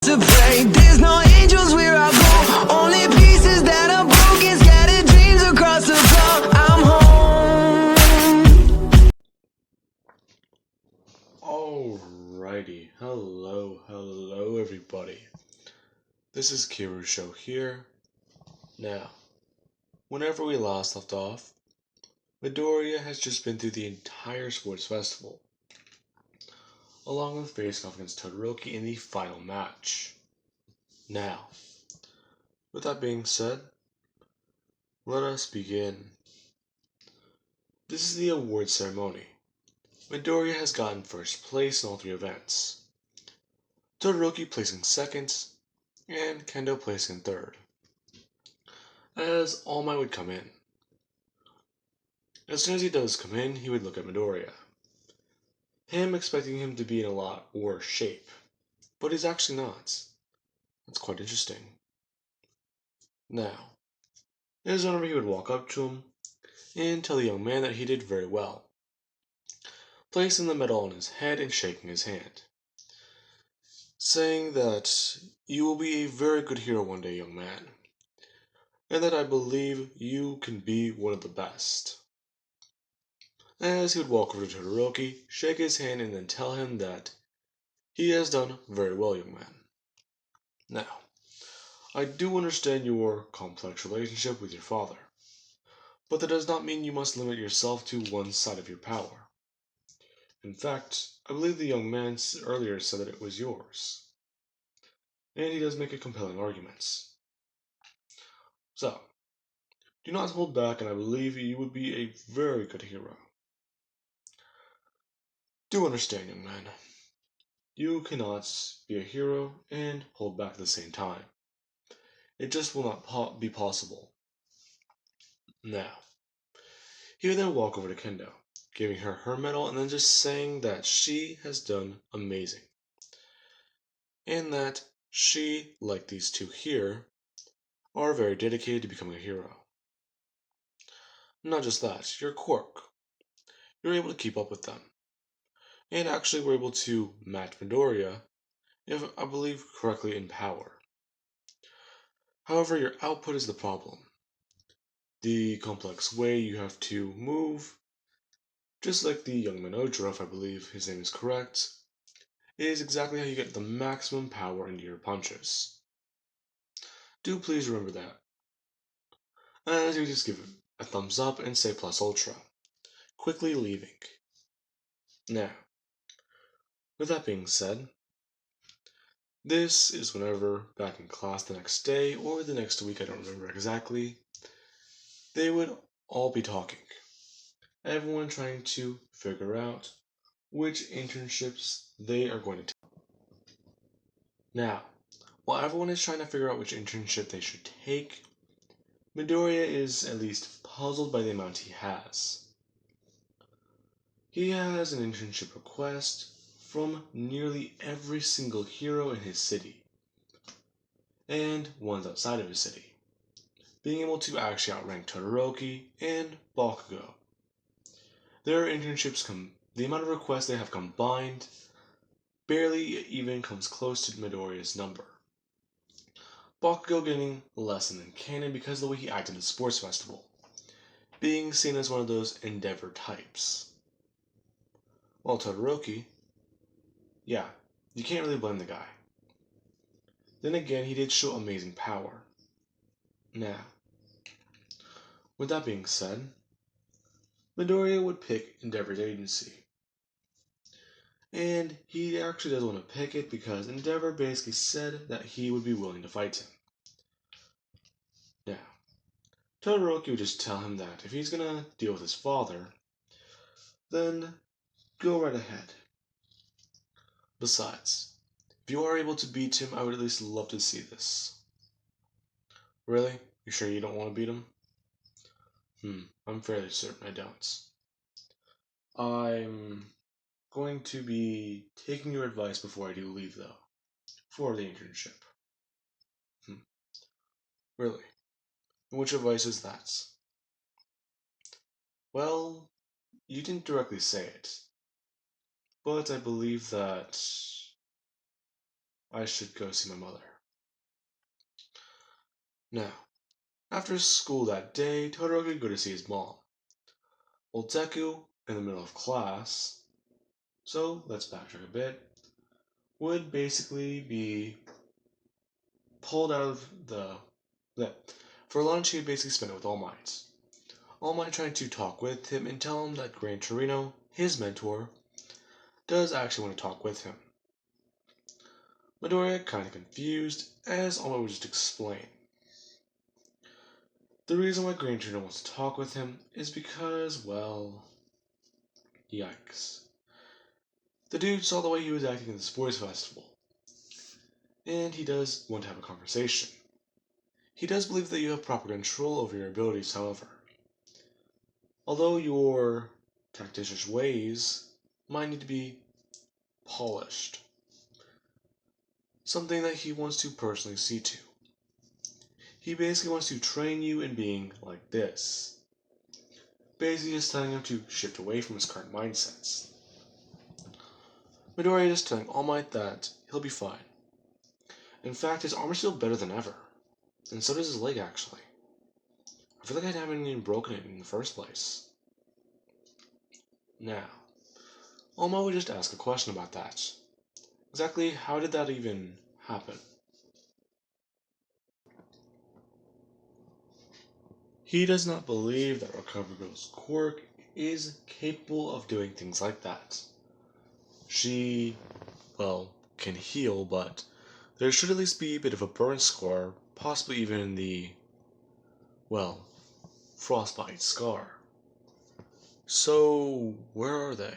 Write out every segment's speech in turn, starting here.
To pray, there's no angels where I go, only pieces that are broken, scattered dreams across the floor. I'm home. Alrighty, hello everybody. This is Kirusho here. Now, whenever we last left off, Midoriya has just been through the entire sports festival, along with facing off against Todoroki in the final match. Now, with that being said, let us begin. This is the award ceremony. Midoriya has gotten first place in all three events, Todoroki placing second, and Kendo placing third, as All Might would come in. As soon as he does come in, he would look at Midoriya, him expecting him to be in a lot worse shape, but he's actually not. That's quite interesting. Now, it is whenever he would walk up to him and tell the young man that he did very well, placing the medal on his head and shaking his hand, saying that you will be a very good hero one day, young man, and that I believe you can be one of the best. As he would walk over to Todoroki, shake his hand, and then tell him that he has done very well, young man. Now, I do understand your complex relationship with your father, but that does not mean you must limit yourself to one side of your power. In fact, I believe the young man earlier said that it was yours, and he does make compelling arguments. So, do not hold back, and I believe you would be a very good hero. Do understand, young man. You cannot be a hero and hold back at the same time. It just will not be possible. Now, he would then walk over to Kendo, giving her her medal and then just saying that she has done amazing. And that she, like these two here, are very dedicated to becoming a hero. Not just that, your quirk. You're able to keep up with them. And actually were able to match Midoriya, if I believe correctly, in power. However, your output is the problem. The complex way you have to move, just like the young Manodra, if I believe his name is correct, is exactly how you get the maximum power into your punches. Do please remember that. As you just give it a thumbs up and say plus ultra, quickly leaving. Now, with that being said, this is whenever back in class the next day or the next week, I don't remember exactly, they would all be talking. Everyone trying to figure out which internships they are going to take. Now, while everyone is trying to figure out which internship they should take, Midoriya is at least puzzled by the amount he has. He has an internship request from nearly every single hero in his city, and ones outside of his city, being able to actually outrank Todoroki and Bakugo. Their internships the amount of requests they have combined barely even comes close to Midoriya's number. Bakugo getting a lesson in canon because of the way he acted at the sports festival, being seen as one of those endeavor types. While Todoroki, yeah, you can't really blame the guy. Then again, he did show amazing power. Now, with that being said, Midoriya would pick Endeavor's agency. And he actually does want to pick it because Endeavor basically said that he would be willing to fight him. Now, Todoroki would just tell him that if he's gonna deal with his father, then go right ahead. Besides, if you are able to beat him, I would at least love to see this. Really? You sure you don't want to beat him? I'm fairly certain I don't. I'm going to be taking your advice before I do leave, though, for the internship. Really? And which advice is that? Well, you didn't directly say it, but I believe that I should go see my mother. Now, after school that day, Todoroki would go to see his mom. Well, Deku, in the middle of class, so let's backtrack a bit, would basically be pulled out of for lunch, he would basically spend it with All Might. All Might trying to talk with him and tell him that Gran Torino, his mentor, does actually want to talk with him. Midoriya kinda confused, as All Might would just explain. The reason why Gran Torino wants to talk with him is because, well, yikes. The dude saw the way he was acting at this voice festival, and he does want to have a conversation. He does believe that you have proper control over your abilities, however. Although your tactician ways might need to be polished. Something that he wants to personally see to. He basically wants to train you in being like this. Basically just telling him to shift away from his current mindsets. Midoriya is telling All Might that he'll be fine. In fact, his armor's still better than ever. And so does his leg, actually. I feel like I haven't even broken it in the first place. Now, All Might would just ask a question about that. Exactly how did that even happen? He does not believe that Recover Girl's quirk is capable of doing things like that. She, well, can heal, but there should at least be a bit of a burn scar, possibly even the, well, frostbite scar. So, where are they?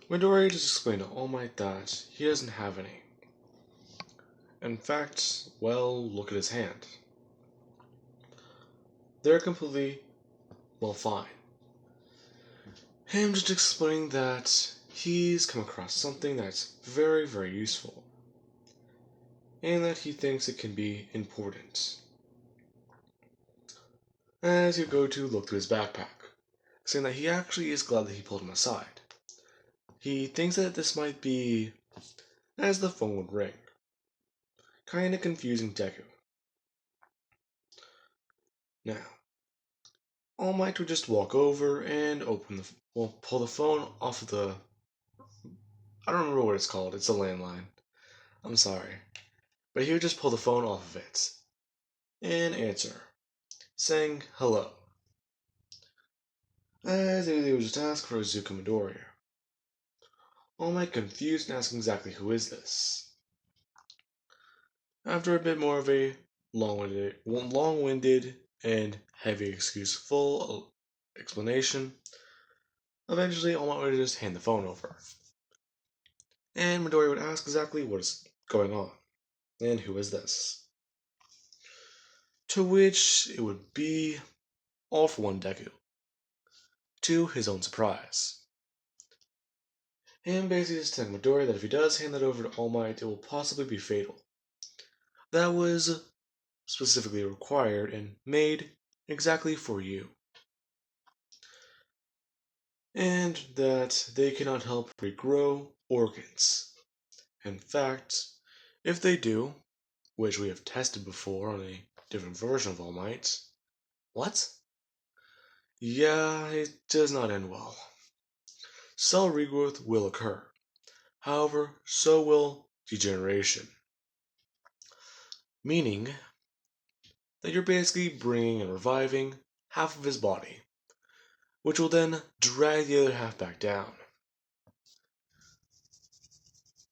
Midoriya just explained to All Might that he doesn't have any. In fact, well, look at his hand. They're completely, well, fine. Him just explaining that he's come across something that's very, very useful. And that he thinks it can be important. As you go to look through his backpack, saying that he actually is glad that he pulled him aside. He thinks that this might be as the phone would ring. Kinda confusing Deku. Now, All Might would just walk over and pull the phone off of the, I don't remember what it's called, it's a landline. I'm sorry. But he would just pull the phone off of it and answer, saying hello. As they would just ask for Izuku Midoriya. All Might confused and asking exactly who is this. After a bit more of a long-winded and heavy excuseful explanation, eventually All Might would just hand the phone over. And Midoriya would ask exactly what is going on, and who is this. To which it would be all for one Deku. To his own surprise. And basically just telling Midoriya that if he does hand that over to All Might, it will possibly be fatal. That was specifically required and made exactly for you. And that they cannot help regrow organs. In fact, if they do, which we have tested before on a different version of All Might, what? Yeah, it does not end well. Cell regrowth will occur. However, so will degeneration. Meaning that you're basically bringing and reviving half of his body, which will then drag the other half back down.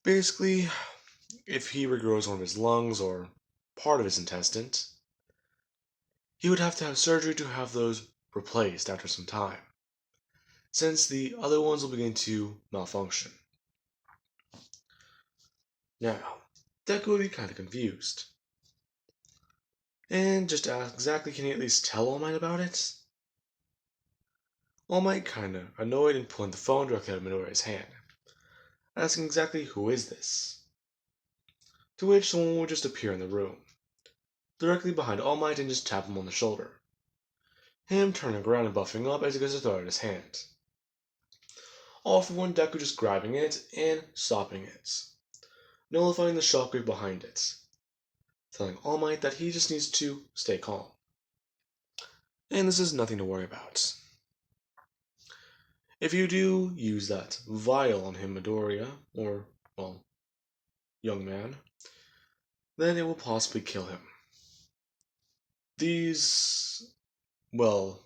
Basically, if he regrows one of his lungs or part of his intestines, he would have to have surgery to have those replaced after some time, since the other ones will begin to malfunction. Now, Deku would be kind of confused. And just ask exactly, can he at least tell All Might about it? All Might kinda annoyed and pulling the phone directly out of Midoriya's hand, asking exactly who is this? To which someone would just appear in the room, directly behind All Might and just tap him on the shoulder. Him turning around and buffing up as he goes to throw out his hand. All for one Deku just grabbing it and stopping it. nullifying the shockwave behind it, telling All Might that he just needs to stay calm. And this is nothing to worry about. If you do use that vial on him, Midoriya, or, well, young man, then it will possibly kill him. These, well,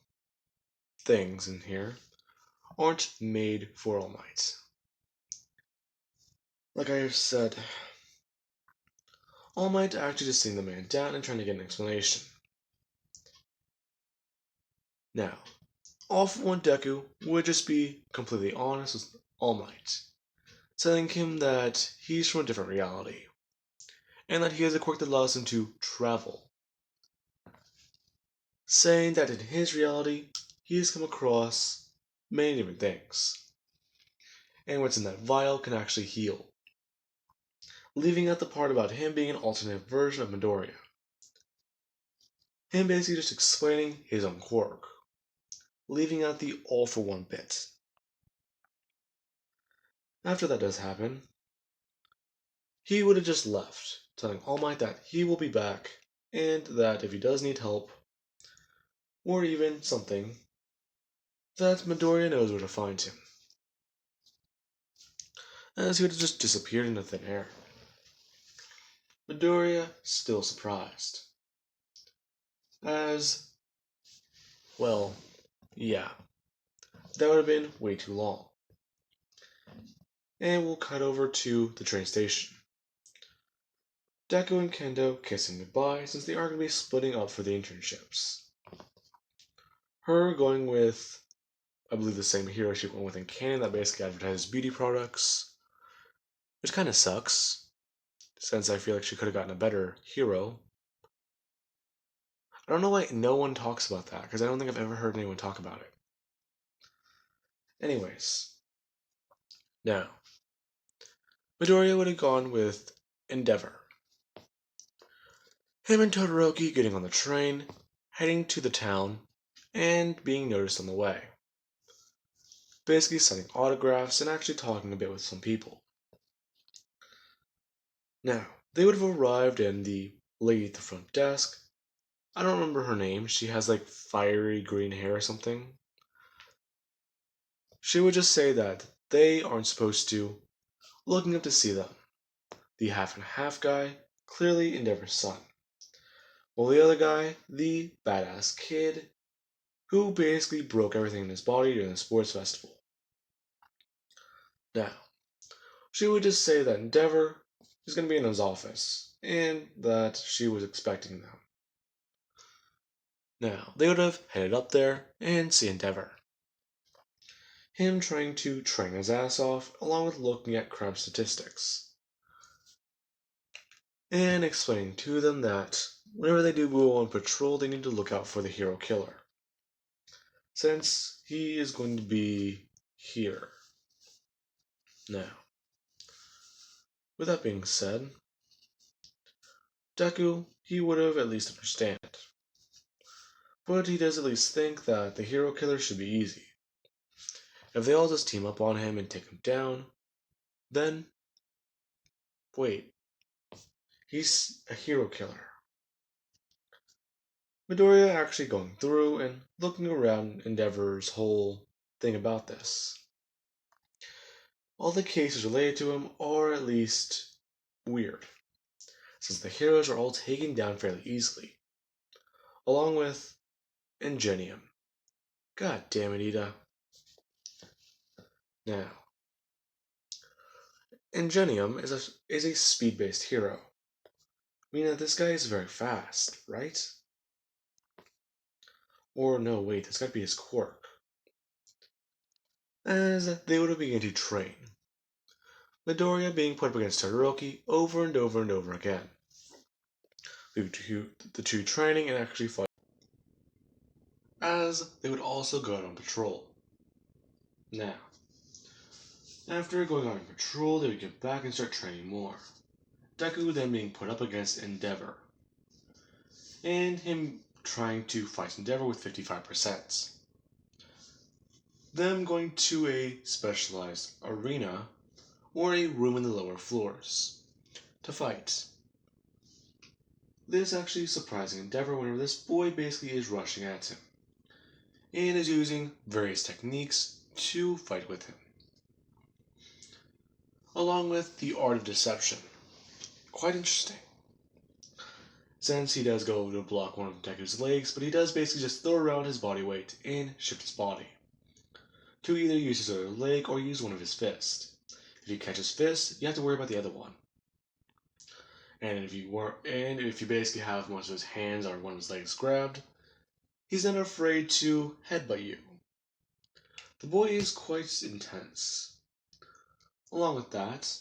things in here aren't made for All Might. Like I have said, All Might actually just sitting the man down and trying to get an explanation. Now, All For One Deku would just be completely honest with All Might, telling him that he's from a different reality, and that he has a quirk that allows him to travel. Saying that in his reality, he has come across many different things, and what's in that vial can actually heal. Leaving out the part about him being an alternate version of Midoriya. Him basically just explaining his own quirk, leaving out the all for one bit. After that does happen, he would have just left, telling All Might that he will be back, and that if he does need help, or even something, that Midoriya knows where to find him. As he would have just disappeared into thin air. Midoriya still surprised. As, well, yeah, that would have been way too long. And we'll cut over to the train station. Deku and Kendo kissing goodbye since they are going to be splitting up for the internships. Her going with, I believe, the same hero she went with in canon that basically advertises beauty products, which kind of sucks, since I feel like she could have gotten a better hero. I don't know why no one talks about that, because I don't think I've ever heard anyone talk about it. Anyways, now, Midoriya would have gone with Endeavor. Him and Todoroki getting on the train, heading to the town, and being noticed on the way. Basically signing autographs and actually talking a bit with some people. Now, they would have arrived and the lady at the front desk, I don't remember her name, she has like fiery green hair or something. She would just say that they aren't supposed to, looking up to see them. The half and half guy, clearly Endeavor's son. While the other guy, the badass kid, who basically broke everything in his body during the sports festival. Now, she would just say that Endeavor is going to be in his office, and that she was expecting them. Now, they would have headed up there and see Endeavor. Him trying to train his ass off, along with looking at crime statistics. And explaining to them that whenever they do go on patrol, they need to look out for the hero killer. Since he is going to be here. Now, with that being said, Deku, he would have at least understand. But he does at least think that the hero killer should be easy. If they all just team up on him and take him down, then, wait, he's a hero killer. Midoriya actually going through and looking around Endeavor's whole thing about this. All the cases related to him are at least weird, since the heroes are all taken down fairly easily, along with Ingenium. God damn it, Ida. Now, Ingenium is a speed-based hero, meaning that this guy is very fast, right? Or no, wait, that's gotta be his quirk. As they would have begun to train. Midoriya being put up against Todoroki over and over and over again. Leaving the two training and actually fighting. As they would also go out on patrol. Now, after going out on patrol, they would get back and start training more. Deku then being put up against Endeavor. And him trying to fight Endeavor with 55%. Them going to a specialized arena or a room in the lower floors, to fight. This is actually a surprising endeavor whenever this boy basically is rushing at him and is using various techniques to fight with him, along with the art of deception. Quite interesting. Since he does go to block one of Deku's legs, but he does basically just throw around his body weight and shift his body to either use his other leg or use one of his fists. If you catch his fist, you have to worry about the other one. And if you basically have one of his hands or one of his legs grabbed, he's not afraid to headbutt you. The boy is quite intense. Along with that,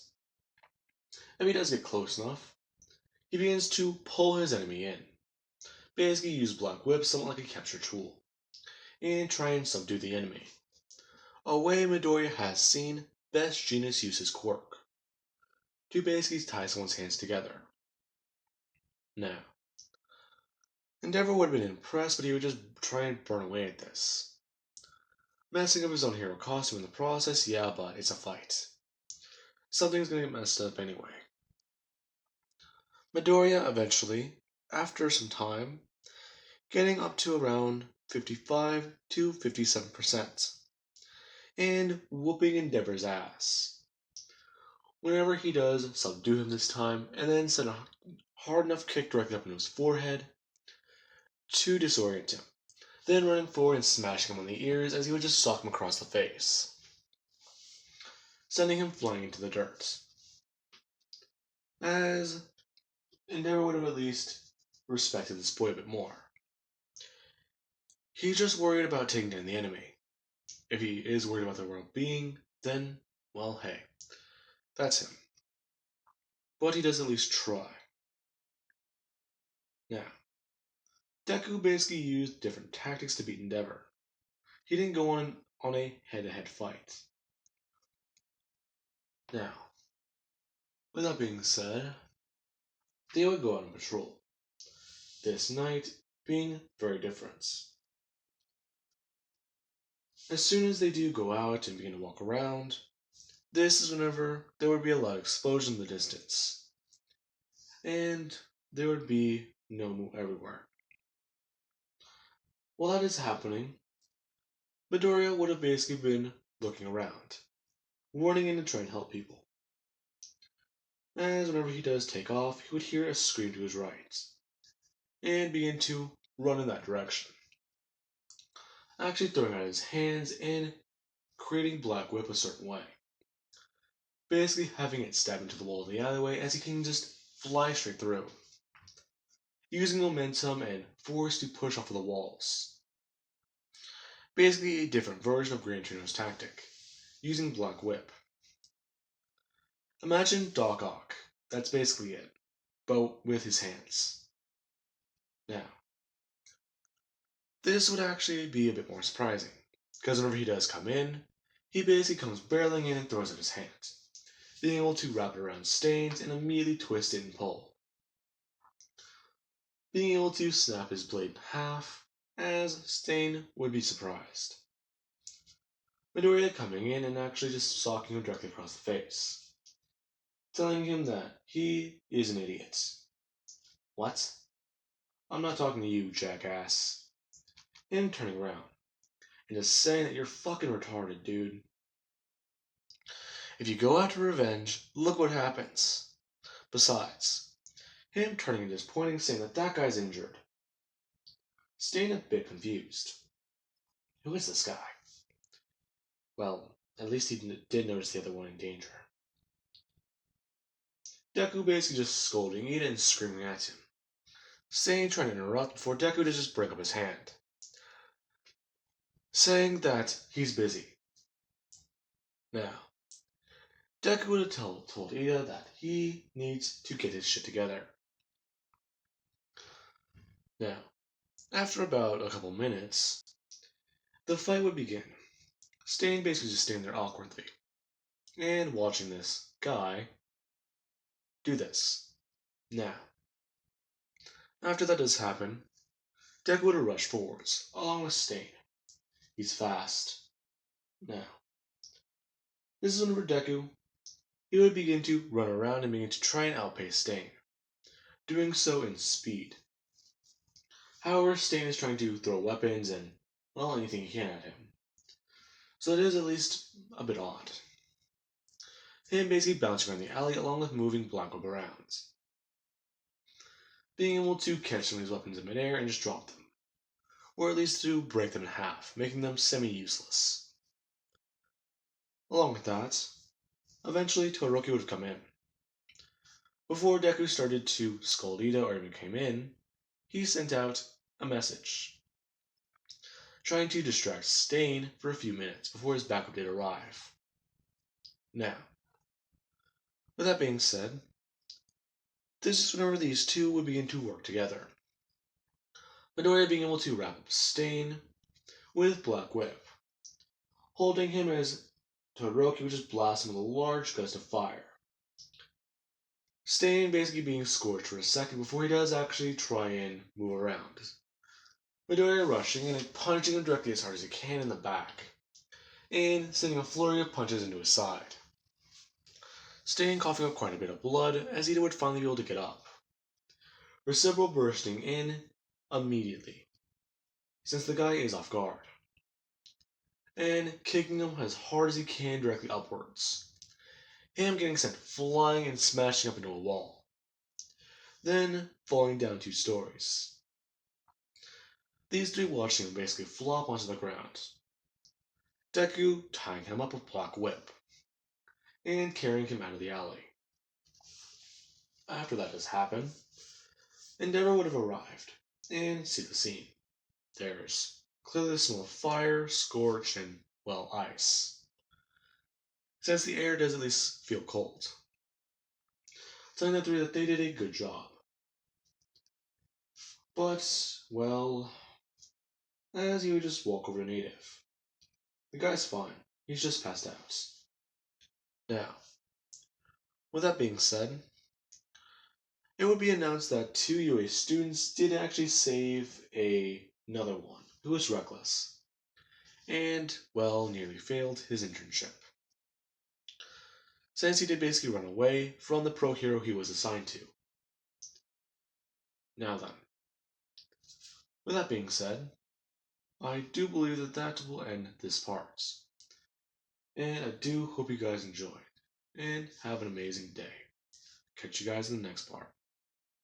if he does get close enough, he begins to pull his enemy in. Basically use Black Whip somewhat like a capture tool, and try and subdue the enemy. A way Midoriya has seen best Genius use his quirk, to basically tie someone's hands together. Now, Endeavor would have been impressed, but he would just try and burn away at this. Messing up his own hero costume in the process, yeah, but it's a fight. Something's gonna get messed up anyway. Midoriya eventually, after some time, getting up to around 55 to 57%, and whooping Endeavor's ass. Whenever he does subdue him this time, and then send a hard enough kick directly up into his forehead to disorient him, then running forward and smashing him on the ears as he would just sock him across the face, sending him flying into the dirt. As Endeavor would have at least respected this boy a bit more. He's just worried about taking down the enemy. If he is worried about their well-being, then, well, hey, that's him. But he does at least try. Now, Deku basically used different tactics to beat Endeavor. He didn't go on a head-to-head fight. Now, with that being said, they would go out on patrol. This night being very different. As soon as they do go out and begin to walk around, this is whenever there would be a loud explosion in the distance. And there would be Nomu everywhere. While that is happening, Midoriya would have basically been looking around, running in to try and help people. As whenever he does take off, he would hear a scream to his right, and begin to run in that direction. Actually throwing out his hands and creating Black Whip a certain way. Basically having it stab into the wall of the alleyway as he can just fly straight through. Using momentum and force to push off of the walls. Basically a different version of Gran Torino's tactic, using Black Whip. Imagine Doc Ock, that's basically it, but with his hands. Now, this would actually be a bit more surprising, because whenever he does come in, he basically comes barreling in and throws out his hand, being able to wrap it around Stains and immediately twist it and pull. Being able to snap his blade in half, as Stain would be surprised. Midoriya coming in and actually just socking him directly across the face, telling him that he is an idiot. What? I'm not talking to you, jackass. Him turning around and just saying that you're fucking retarded, dude. If you go after revenge, look what happens. Besides, him turning and just pointing, saying that that guy's injured. Staying a bit confused. Who is this guy? Well, at least he did notice the other one in danger. Deku basically just scolding Ida and screaming at him. Stain trying to interrupt before Deku does just break up his hand, saying that he's busy. Now, Deku would have told Ida that he needs to get his shit together. Now, after about a couple minutes, the fight would begin. Stain basically just standing there awkwardly, and watching this guy do this. Now, after that does happen, Deku would have rushed forwards, along with Stain. He's fast. Now, this is whenever Deku he would begin to run around and begin to try and outpace Stain, doing so in speed. However, Stain is trying to throw weapons and, well, anything he can at him. So it is at least a bit odd. Him basically bouncing around the alley along with moving black rubber rounds. Being able to catch some of these weapons in midair and just drop them. Or at least to break them in half, making them semi-useless. Along with that, eventually Todoroki would come in. Before Deku started to scold Ida or even came in, he sent out a message, trying to distract Stain for a few minutes before his backup did arrive. Now, with that being said, this is whenever these two would begin to work together. Midoriya being able to wrap up Stain with Black Whip, holding him as Todoroki would just blast him with a large gust of fire. Stain basically being scorched for a second before he does actually try and move around. Midoriya rushing and punching him directly as hard as he can in the back, and sending a flurry of punches into his side. Stain coughing up quite a bit of blood as Ida would finally be able to get up. Reciprocal bursting in immediately, since the guy is off guard, and kicking him as hard as he can directly upwards. Him getting sent flying and smashing up into a wall, then falling down 2 stories. These three watching him basically flop onto the ground. Deku tying him up with Black Whip, and carrying him out of the alley. After that has happened, Endeavor would have arrived, and see the scene. There's clearly the smell of fire, scorch, and, well, ice. Since the air does at least feel cold. Telling the three that they did a good job. But, well, as he would just walk over to Native. The guy's fine, he's just passed out. Now, with that being said, it would be announced that 2 UA students did actually save another one who was reckless, and, well, nearly failed his internship. Since he did basically run away from the pro hero he was assigned to. Now then, with that being said, I do believe that that will end this part. And I do hope you guys enjoyed, and have an amazing day. Catch you guys in the next part.